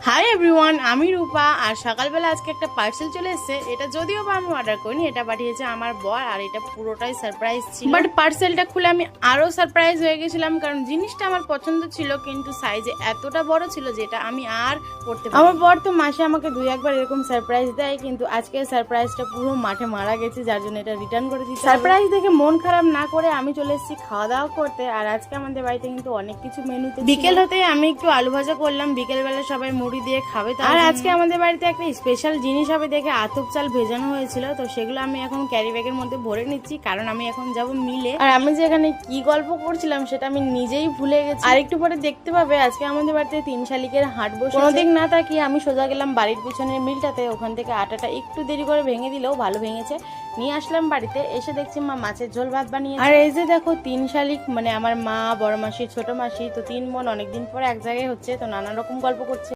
Hi everyone, আমি রূপা। আর সকালবেলা আজকে একটা পার্সেল চলে এসেছে। এটা যদিও বা আমি অর্ডার করিনি, এটা পাঠিয়েছে আমার বর। আর এটা পুরোটাই সারপ্রাইজ ছিল, বাট পার্সেলটা খুলে আমি আরো সারপ্রাইজ হয়ে গেছিলাম, কারণ জিনিসটা আমার পছন্দ ছিল কিন্তু সাইজে এতটা বড় ছিল যেটা আমি আর পড়তে পারি। আমার বর তো মাসে আমাকে 2-1 বার এরকম সারপ্রাইজ দেয়, কিন্তু আজকে সারপ্রাইজটা পুরো মাঠে মারা গেছে, যার জন্য এটা রিটার্ন করে দিচ্ছি। সারপ্রাইজ দেখে মন খারাপ না করে আমি চলে এসেছি খাওয়া দাওয়া করতে। আর আজকে আমাদের বাড়িতে কিন্তু অনেক কিছু মেনুতে বিকেল হতে আমি একটু আলু ভাজা করলাম, বিকেলবেলা সবাই মুড়ি দিয়ে খাবে। আর আজকে আমাদের বাড়িতে একটা স্পেশাল জিনিস হবে দেখে আতপ চাল ভেজানো হয়েছিল, তো সেগুলো আমি এখন ক্যারি ব্যাগের মধ্যে ভরে নিচ্ছি, কারণ আমি এখন যাব মিলে। আর আমি যে এখানে কি গল্প করছিলাম সেটা আমি নিজেই ভুলে গেছি। আর একটু পরে দেখতে পাবে আজকে আমাদের বাড়িতে 3 শালিকের হাট বসে। কোনোদিন না তাকিয়ে আমি সোজা গেলাম বাড়ির পিছনের মিলটাতে, ওখান থেকে আটাটা একটু দেরি করে ভেঙে দিলেও ভালো ভেঙেছে। নিয়ে আসলাম বাড়িতে, এসে দেখছি মা মাছের ঝোল ভাত বানিয়েছে। আর এই যে দেখো 3 শালিক, মানে আমার মা, বড় মাসি, ছোট মাসি, তো 3 বোন অনেকদিন পরে এক জায়গায় হচ্ছে, তো নানা রকম গল্প করছে।